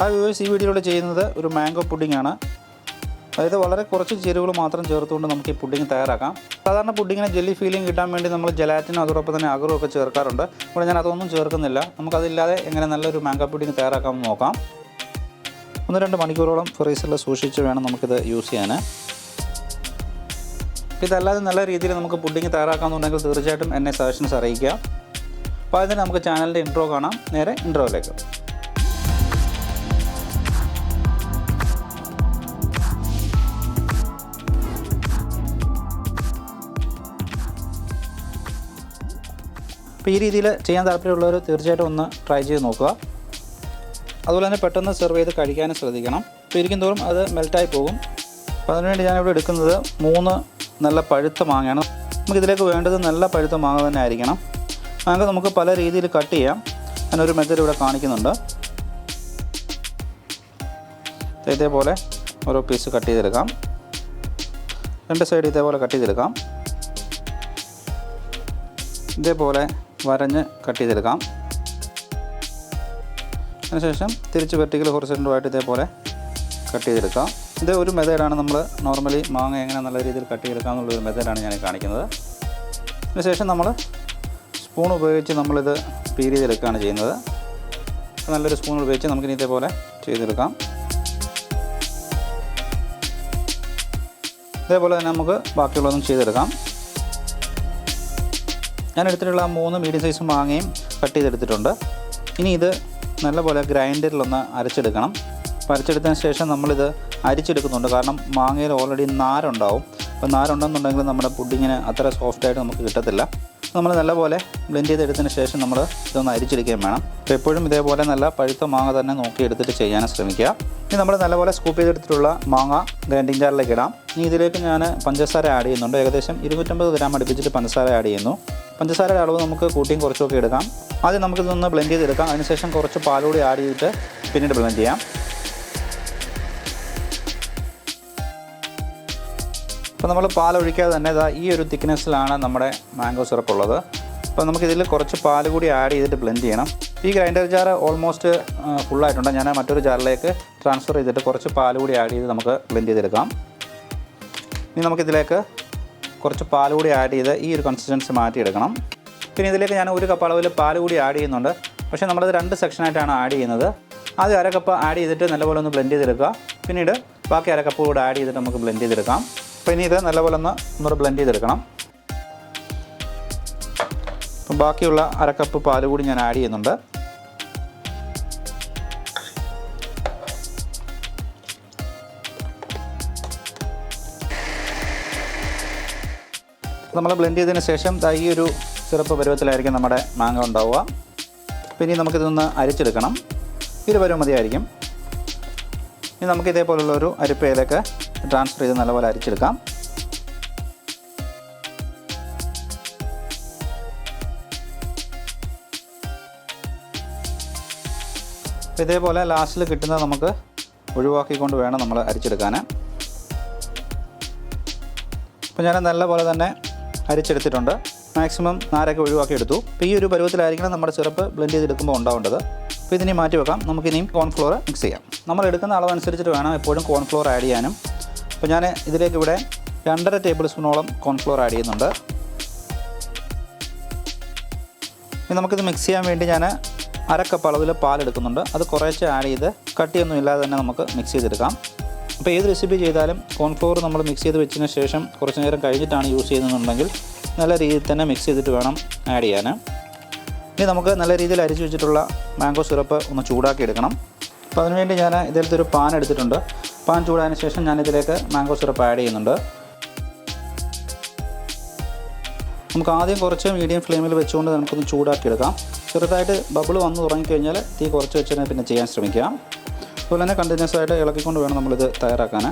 Hi viewers, ഈ വീഡിയോയിൽ ചെയ്യുന്നത് ഒരു മാംഗോ പുഡിംഗ് ആണ്. അതായത് വളരെ കുറച്ച് ചേരുവകൾ മാത്രം ചേർത്തുകൊണ്ട് നമുക്ക് ഈ പുഡിംഗ് തയ്യാറാക്കാം. സാധാരണ പുഡിങ്ങിന് ജെല്ലി ഫീലിംഗ് കിട്ടാൻ വേണ്ടി നമ്മൾ ജലാറ്റിനും അതോടൊപ്പം തന്നെ അഗറും ഒക്കെ ചേർക്കാറുണ്ട്. ഇവിടെ ഞാൻ അതൊന്നും ചേർക്കുന്നില്ല. നമുക്കതില്ലാതെ എങ്ങനെ നല്ലൊരു മാംഗോ പുഡിംഗ് തയ്യാറാക്കാമെന്ന് നോക്കാം. 1-2 മണിക്കൂറോളം ഫ്രീസറിൽ സൂക്ഷിച്ച് വേണം നമുക്കിത് യൂസ് ചെയ്യാൻ. ഇതല്ലാതെ നല്ല രീതിയിൽ നമുക്ക് പുഡിംഗ് തയ്യാറാക്കാമെന്നുണ്ടെങ്കിൽ തീർച്ചയായിട്ടും എന്നെ സജഷൻസ് അറിയിക്കുക. അപ്പോൾ അതിന് നമുക്ക് ചാനലിൻ്റെ ഇൻട്രോ കാണാം. നേരെ ഇൻട്രോയിലേക്ക്. അപ്പോൾ ഈ രീതിയിൽ ചെയ്യാൻ താല്പര്യമുള്ളവർ തീർച്ചയായിട്ടും ഒന്ന് ട്രൈ ചെയ്ത് നോക്കുക. അതുപോലെ തന്നെ പെട്ടെന്ന് സെർവ് ചെയ്ത് കഴിക്കാനും ശ്രദ്ധിക്കണം. അപ്പോൾ ഇരിക്കും തോറും അത് മെൽറ്റായി പോകും. അപ്പോൾ അതിനുവേണ്ടി ഞാനിവിടെ എടുക്കുന്നത് 3 നല്ല പഴുത്ത മാങ്ങയാണ്. നമുക്കിതിലേക്ക് വേണ്ടത് നല്ല പഴുത്ത മാങ്ങ തന്നെ ആയിരിക്കണം. മാങ്ങ നമുക്ക് പല രീതിയിൽ കട്ട് ചെയ്യാം. ഞാനൊരു മെത്തേഡ് ഇവിടെ കാണിക്കുന്നുണ്ട്. ഇതേപോലെ ഓരോ പീസ് കട്ട് ചെയ്തെടുക്കാം. 2 സൈഡ് ഇതേപോലെ കട്ട് ചെയ്തെടുക്കാം. ഇതേപോലെ വരഞ്ഞ് കട്ട് ചെയ്തെടുക്കാം. അതിനുശേഷം തിരിച്ച് വെർട്ടിക്കൽ ഹൊറിസോണ്ടലുമായിട്ട് ഇതേപോലെ കട്ട് ചെയ്തെടുക്കാം. ഇത് ഒരു മെത്തേഡാണ്. നമ്മൾ നോർമലി മാങ്ങ എങ്ങനെ നല്ല രീതിയിൽ കട്ട് ചെയ്തെടുക്കാം എന്നുള്ളൊരു മെത്തേഡാണ് ഞാൻ കാണിക്കുന്നത്. അതിനുശേഷം നമ്മൾ സ്പൂൺ ഉപയോഗിച്ച് നമ്മളിത് പീൽ ചെയ്തെടുക്കുകയാണ് ചെയ്യുന്നത്. നല്ലൊരു സ്പൂൺ ഉപയോഗിച്ച് നമുക്കിനി ഇതേപോലെ ചെയ്തെടുക്കാം. ഇതേപോലെ തന്നെ നമുക്ക് ബാക്കിയുള്ളതും ചെയ്തെടുക്കാം. ഞാൻ എടുത്തിട്ടുള്ള 3 മീഡിയം സൈസ് മാങ്ങയും കട്ട് ചെയ്തെടുത്തിട്ടുണ്ട്. ഇനി ഇത് നല്ലപോലെ ഗ്രൈൻഡറിലൊന്ന് അരച്ചെടുക്കണം. അപ്പോൾ അരച്ചെടുത്തതിന് ശേഷം നമ്മളിത് അരിച്ചെടുക്കുന്നുണ്ട്. കാരണം മാങ്ങയിൽ ഓൾറെഡി നാരുണ്ടാവും. അപ്പോൾ നാരുണ്ടെന്നുണ്ടെങ്കിൽ നമ്മുടെ പുഡിങ്ങിന് അത്ര സോഫ്റ്റായിട്ട് നമുക്ക് കിട്ടത്തില്ല. നമ്മൾ നല്ലപോലെ ബ്ലെൻഡ് ചെയ്തെടുത്തതിന് ശേഷം നമ്മൾ ഇതൊന്ന് അരിച്ചെടുക്കുകയും വേണം. അപ്പോൾ എപ്പോഴും ഇതേപോലെ നല്ല പഴുത്ത മാങ്ങ തന്നെ നോക്കി എടുത്തിട്ട് ചെയ്യാൻ ശ്രമിക്കുക. ഇനി നമ്മൾ നല്ലപോലെ സ്കൂപ്പ് ചെയ്തെടുത്തിട്ടുള്ള മാങ്ങ ഗ്രൈൻഡിങ് ജാറിലേക്ക് ഇടാം. ഇനി ഇതിലേക്ക് ഞാൻ പഞ്ചസാര ആഡ് ചെയ്യുന്നുണ്ട്. ഏകദേശം 250 ഗ്രാം അടുപ്പിച്ചിട്ട് പഞ്ചസാര ആഡ് ചെയ്യുന്നു. പഞ്ചസാരയുടെ അളവ് നമുക്ക് കൂട്ടിയും കുറച്ചൊക്കെ എടുക്കാം. ആദ്യം നമുക്കിതൊന്ന് ബ്ലെൻഡ് ചെയ്തെടുക്കാം. അതിനുശേഷം കുറച്ച് പാലുകൂടി ആഡ് ചെയ്തിട്ട് പിന്നീട് ബ്ലെൻഡ് ചെയ്യാം. അപ്പോൾ നമ്മൾ പാലൊഴിക്കാതെ തന്നെ ഈ ഒരു തിക്നെസ്സിലാണ് നമ്മുടെ മാംഗോ സിറപ്പ് ഉള്ളത്. അപ്പോൾ നമുക്കിതിൽ കുറച്ച് പാൽ കൂടി ആഡ് ചെയ്തിട്ട് ബ്ലെൻഡ് ചെയ്യണം. ഈ ഗ്രൈൻഡർ ജാർ ഓൾമോസ്റ്റ് ഫുള്ളായിട്ടുണ്ട്. ഞാൻ മറ്റൊരു ജാറിലേക്ക് ട്രാൻസ്ഫർ ചെയ്തിട്ട് കുറച്ച് പാൽ കൂടി ആഡ് ചെയ്ത് നമുക്ക് ബ്ലെൻഡ് ചെയ്തെടുക്കാം. ഇനി നമുക്കിതിലേക്ക് കുറച്ച് പാൽ കൂടി ആഡ് ചെയ്ത് ഈ ഒരു കൺസിസ്റ്റൻസി മാറ്റിയെടുക്കണം. പിന്നെ ഇതിലേക്ക് ഞാൻ 1 കപ്പ് അളവിൽ പാൽ കൂടി ആഡ് ചെയ്യുന്നുണ്ട്. പക്ഷേ നമ്മളത് 2 സെക്ഷനായിട്ടാണ് ആഡ് ചെയ്യുന്നത്. ആദ്യം 1/2 കപ്പ് ആഡ് ചെയ്തിട്ട് നല്ലപോലെ ഒന്ന് ബ്ലെൻഡ് ചെയ്തെടുക്കുക. പിന്നീട് ബാക്കി 1/2 കപ്പ് കൂടെ ആഡ് ചെയ്തിട്ട് നമുക്ക് ബ്ലെൻഡ് ചെയ്തെടുക്കാം. അപ്പോൾ ഇനി ഇത് നല്ലപോലെ ഒന്ന് ബ്ലെൻഡ് ചെയ്തെടുക്കണം. അപ്പം ബാക്കിയുള്ള 1/2 കപ്പ് പാൽ കൂടി ഞാൻ ആഡ് ചെയ്യുന്നുണ്ട്. നമ്മൾ ബ്ലെൻഡ് ചെയ്തതിന് ശേഷം ഈ ഒരു സിറപ്പ് പരുവത്തിലായിരിക്കും നമ്മുടെ മാങ്ങ ഉണ്ടാവുക. പിന്നെ നമുക്കിതൊന്ന് അരിച്ചെടുക്കണം. ഇത് പരുവം മതിയായിരിക്കും. ഇനി നമുക്ക് ഇതേപോലുള്ളൊരു അരിപ്പയിലേക്ക് ട്രാൻസ്ഫർ ചെയ്ത് നല്ലപോലെ അരിച്ചെടുക്കാം. ഇതേപോലെ ലാസ്റ്റിൽ കിട്ടുന്നത് നമുക്ക് ഒഴിവാക്കിക്കൊണ്ട് വേണം നമ്മൾ അരിച്ചെടുക്കാൻ. അപ്പോൾ ഞാൻ നല്ലപോലെ തന്നെ അരിച്ചെടുത്തിട്ടുണ്ട്. മാക്സിമം നാരൊക്കെ ഒഴിവാക്കി എടുത്തു. അപ്പോൾ ഈ ഒരു പരുവത്തിലായിരിക്കണം നമ്മുടെ സിറപ്പ് ബ്ലെൻഡ് ചെയ്തെടുക്കുമ്പോൾ ഉണ്ടാവേണ്ടത്. അപ്പോൾ ഇതിനി മാറ്റി വെക്കാം. നമുക്കിനിയും കോൺഫ്ലോർ മിക്സ് ചെയ്യാം. നമ്മൾ എടുക്കുന്ന അളവനുസരിച്ചിട്ട് വേണം എപ്പോഴും കോൺഫ്ലോർ ആഡ് ചെയ്യാനും. അപ്പോൾ ഞാൻ ഇതിലേക്ക് ഇവിടെ 2.5 ടേബിൾ സ്പൂണോളം കോൺഫ്ലോർ ആഡ് ചെയ്യുന്നുണ്ട്. ഇനി നമുക്കിത് മിക്സ് ചെയ്യാൻ വേണ്ടി ഞാൻ 1/2 കപ്പ് അളവിൽ പാലെടുക്കുന്നുണ്ട്. അത് കുറേശ്ശെ ആഡ് ചെയ്ത് കട്ടിയൊന്നും ഇല്ലാതെ തന്നെ നമുക്ക് മിക്സ് ചെയ്തെടുക്കാം. അപ്പോൾ ഏത് റെസിപ്പി ചെയ്താലും കോൺഫ്ലോർ നമ്മൾ മിക്സ് ചെയ്ത് വെച്ചതിന് ശേഷം കുറച്ച് നേരം കഴിഞ്ഞിട്ടാണ് യൂസ് ചെയ്യുന്നതെന്നുണ്ടെങ്കിൽ നല്ല രീതിയിൽ തന്നെ മിക്സ് ചെയ്തിട്ട് വേണം ആഡ് ചെയ്യാൻ. ഇനി നമുക്ക് നല്ല രീതിയിൽ അരിച്ച് വെച്ചിട്ടുള്ള മാംഗോ സിറപ്പ് ഒന്ന് ചൂടാക്കി എടുക്കണം. അപ്പോൾ അതിനുവേണ്ടി ഞാൻ ഇതിലത്തെ ഒരു പാൻ എടുത്തിട്ടുണ്ട്. പാൻ ചൂടായതിന് ശേഷം ഞാൻ ഇതിലേക്ക് മാംഗോ സിറപ്പ് ആഡ് ചെയ്യുന്നുണ്ട്. നമുക്ക് ആദ്യം കുറച്ച് മീഡിയം ഫ്ലെയിമിൽ വെച്ചുകൊണ്ട് നമുക്കൊന്ന് ചൂടാക്കി എടുക്കാം. ചെറുതായിട്ട് ബബിൾ വന്ന് തുടങ്ങിക്കഴിഞ്ഞാൽ തീ കുറച്ച് വെച്ച് പിന്നെ ചെയ്യാൻ ശ്രമിക്കാം. അതുപോലെ തന്നെ കണ്ടിന്യൂസ് ആയിട്ട് ഇളക്കിക്കൊണ്ട് വേണം നമ്മളിത് തയ്യാറാക്കാൻ.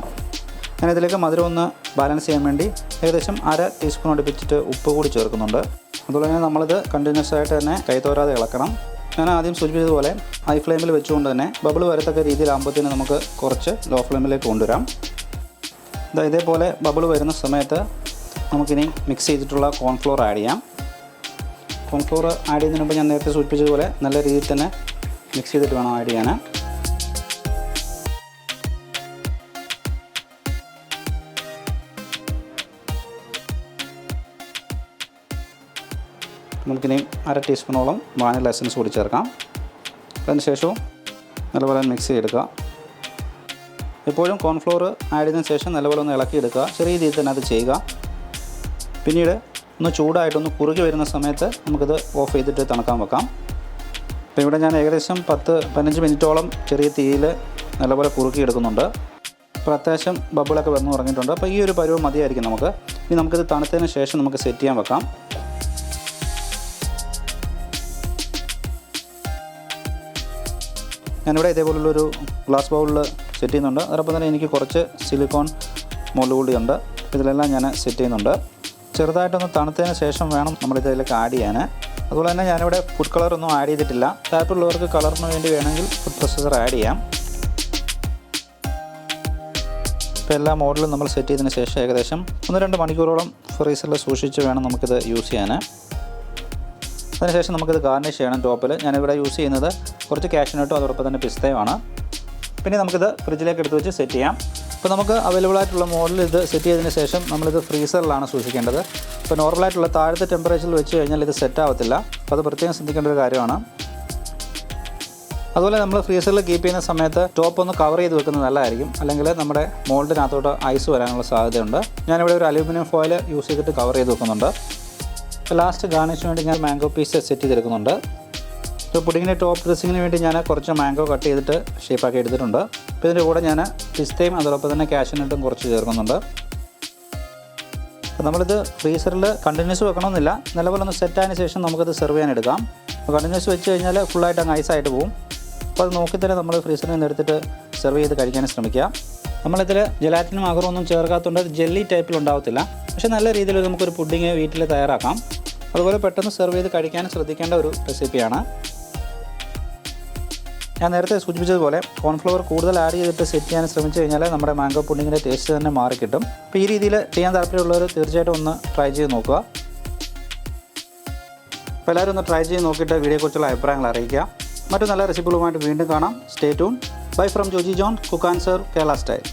ഞാനിതിലേക്ക് മധുരം ഒന്ന് ബാലൻസ് ചെയ്യാൻ വേണ്ടി ഏകദേശം 1/2 ടീസ്പൂൺ അടുപ്പിച്ചിട്ട് ഉപ്പ് കൂടി ചേർക്കുന്നുണ്ട്. അതുപോലെ തന്നെ നമ്മളിത് കണ്ടിന്യൂസ് ആയിട്ട് തന്നെ കൈത്തോരാതെ ഇളക്കണം. ഞാൻ ആദ്യം സൂചിപ്പിച്ചതുപോലെ ഹൈ ഫ്ലെയിമിൽ വെച്ചുകൊണ്ട് തന്നെ ബബിൾ വരത്തക്ക രീതിയിലാകുമ്പോഴത്തേന് നമുക്ക് കുറച്ച് ലോ ഫ്ലെയിമിലേക്ക് കൊണ്ടുവരാം. ഇതേപോലെ ബബിൾ വരുന്ന സമയത്ത് നമുക്കിനി മിക്സ് ചെയ്തിട്ടുള്ള കോൺഫ്ലോർ ആഡ് ചെയ്യാം. കോൺഫ്ലോർ ആഡ് ചെയ്യുന്നതിന് മുമ്പ് ഞാൻ നേരത്തെ സൂചിപ്പിച്ചതുപോലെ നല്ല രീതിയിൽ തന്നെ മിക്സ് ചെയ്തിട്ട് വേണം ആഡ് ചെയ്യാൻ. നമുക്കിനി 1/2 ടീസ്പൂണോളം വാനില എസൻസ് കൂടി ചേർക്കാം. അതിനുശേഷവും നല്ലപോലെ മിക്സ് ചെയ്തെടുക്കുക. എപ്പോഴും കോൺഫ്ലോർ ആഡ് ചെയ്തതിന് ശേഷം നല്ലപോലെ ഒന്ന് ഇളക്കിയെടുക്കുക. ചെറിയ രീതിയിൽ തന്നെ അത് ചെയ്യുക. പിന്നീട് ഒന്ന് ചൂടായിട്ടൊന്ന് കുറുകി വരുന്ന സമയത്ത് നമുക്കിത് ഓഫ് ചെയ്തിട്ട് തണുക്കാൻ വെക്കാം. അപ്പോൾ ഇവിടെ ഞാൻ ഏകദേശം 10-15 മിനിറ്റോളം ചെറിയ തീയിൽ നല്ലപോലെ കുറുക്കി എടുക്കുന്നുണ്ട്. അപ്പോൾ അത്യാവശ്യം ബബിളൊക്കെ വന്നു തുടങ്ങിയിട്ടുണ്ട്. അപ്പോൾ ഈ ഒരു പരുവം മതിയായിരിക്കും നമുക്ക്. ഇനി നമുക്കിത് തണുത്തതിന് ശേഷം നമുക്ക് സെറ്റ് ചെയ്യാൻ വെക്കാം. ഞാനിവിടെ ഇതേപോലുള്ളൊരു ഗ്ലാസ് ബൗളിൽ സെറ്റ് ചെയ്യുന്നുണ്ട്. അതോടൊപ്പം തന്നെ എനിക്ക് കുറച്ച് സിലിക്കോൺ മോൾഡ് കൂടിയുണ്ട്. ഇതിലെല്ലാം ഞാൻ സെറ്റ് ചെയ്യുന്നുണ്ട്. ചെറുതായിട്ടൊന്ന് തണുത്തതിന് ശേഷം വേണം നമ്മളിതിലേക്ക് ആഡ് ചെയ്യാൻ. അതുപോലെ തന്നെ ഞാനിവിടെ ഫുഡ് കളറൊന്നും ആഡ് ചെയ്തിട്ടില്ല. താല്പര്യമുള്ളവർക്ക് കളറിന് വേണ്ടി വേണമെങ്കിൽ ഫുഡ് പ്രൊസസ്സർ ആഡ് ചെയ്യാം. ഇപ്പോൾ എല്ലാ മോഡലും നമ്മൾ സെറ്റ് ചെയ്തതിന് ശേഷം ഏകദേശം 1-2 മണിക്കൂറോളം ഫ്രീസറിൽ സൂക്ഷിച്ച് വേണം നമുക്കിത് യൂസ് ചെയ്യാൻ. അതിനുശേഷം നമുക്കിത് ഗാർണിഷ് ചെയ്യണം. ടോപ്പിൽ ഞാനിവിടെ യൂസ് ചെയ്യുന്നത് കുറച്ച് കാഷ്യൂനട്ടും അതോടൊപ്പം തന്നെ പിസ്തയുമാണ്. പിന്നെ നമുക്കിത് ഫ്രിഡ്ജിലേക്ക് എടുത്ത് വെച്ച് സെറ്റ് ചെയ്യാം. അപ്പോൾ നമുക്ക് അവൈലബിൾ ആയിട്ടുള്ള മോഡൽ ഇത് സെറ്റ് ചെയ്തതിന് ശേഷം നമ്മളിത് ഫ്രീസറിലാണ് സൂക്ഷിക്കേണ്ടത്. ഇപ്പോൾ നോർമലായിട്ടുള്ള താഴത്തെ ടെമ്പറേച്ചറിൽ വെച്ച് കഴിഞ്ഞാൽ ഇത് സെറ്റ് ആവത്തില്ല. അപ്പോൾ അത് പ്രത്യേകം ശ്രദ്ധിക്കേണ്ട ഒരു കാര്യമാണ്. അതുപോലെ നമ്മൾ ഫ്രീസറിൽ കീപ്പ് ചെയ്യുന്ന സമയത്ത് ടോപ്പ് ഒന്ന് കവർ ചെയ്ത് വെക്കുന്നത് നല്ലതായിരിക്കും. അല്ലെങ്കിൽ നമ്മുടെ മോൾഡിനകത്തോട്ട് ഐസ് വരാനുള്ള സാധ്യതയുണ്ട്. ഞാനിവിടെ ഒരു അലൂമിനിയം ഫോയിൽ യൂസ് ചെയ്തിട്ട് കവർ ചെയ്ത് വെക്കുന്നുണ്ട്. ഇപ്പോൾ ലാസ്റ്റ് ഗാർണിഷിന് വേണ്ടി ഞാൻ മാംഗോ പീസ് സെറ്റ് ചെയ്തെടുക്കുന്നുണ്ട്. ഇപ്പോൾ പുഡിങ്ങിൻ്റെ ടോപ്പ് ഡ്രസ്സിങ്ങിന് വേണ്ടി ഞാൻ കുറച്ച് മാംഗോ കട്ട് ചെയ്തിട്ട് ഷേപ്പാക്കി എടുത്തിട്ടുണ്ട്. അപ്പോൾ ഇതിൻ്റെ കൂടെ ഞാൻ പിസ്തയും അതോടൊപ്പം തന്നെ കാഷ്യൂനട്ടും കുറച്ച് ചേർക്കുന്നുണ്ട്. അപ്പോൾ നമ്മളിത് ഫ്രീസറിൽ കണ്ടിന്യൂസ് വെക്കണമെന്നില്ല. നല്ലപോലെ ഒന്ന് സെറ്റായതിന് ശേഷം നമുക്കത് സെർവ് ചെയ്യാൻ എടുക്കാം. അപ്പോൾ കണ്ടിന്യൂസ് വെച്ച് കഴിഞ്ഞാൽ ഫുള്ളായിട്ട് അങ്ങ് ഐസായിട്ട് പോകും. അപ്പോൾ അത് നോക്കി തന്നെ നമ്മൾ ഫ്രീസറിൽ നിന്ന് എടുത്തിട്ട് സെർവ് ചെയ്ത് കഴിക്കാൻ ശ്രമിക്കുക. നമ്മളിതിൽ ജലാറ്റിനും അഗറൊന്നും ചേർക്കാത്തതുകൊണ്ട് ജെല്ലി ടൈപ്പിൽ ഉണ്ടാവത്തില്ല. പക്ഷേ നല്ല രീതിയിൽ നമുക്കൊരു പുഡിങ് വീട്ടിൽ തയ്യാറാക്കാം. അതുപോലെ പെട്ടെന്ന് സെർവ് ചെയ്ത് കഴിക്കാൻ ശ്രദ്ധിക്കേണ്ട ഒരു റെസിപ്പിയാണ്. ഞാൻ നേരത്തെ സൂചിപ്പിച്ചതുപോലെ കോൺഫ്ലവർ കൂടുതൽ ആഡ് ചെയ്തിട്ട് സെറ്റ് ചെയ്യാൻ ശ്രമിച്ചു കഴിഞ്ഞാൽ നമ്മുടെ മാംഗോ പുഡിങ്ങിൻ്റെ ടേസ്റ്റ് തന്നെ മാറിക്കിട്ടും. അപ്പോൾ ഈ രീതിയിൽ ചെയ്യാൻ താല്പര്യമുള്ളവർ തീർച്ചയായിട്ടും ഒന്ന് ട്രൈ ചെയ്ത് നോക്കുക. അപ്പോൾ എല്ലാവരും ഒന്ന് ട്രൈ ചെയ്ത് നോക്കിയിട്ട് വീഡിയോയെക്കുറിച്ചുള്ള അഭിപ്രായങ്ങൾ അറിയിക്കുക. മറ്റു നല്ല റെസിപ്പികളുമായിട്ട് വീണ്ടും കാണാം. Stay tune. Bye from Joji John, cook and serve Kerala style.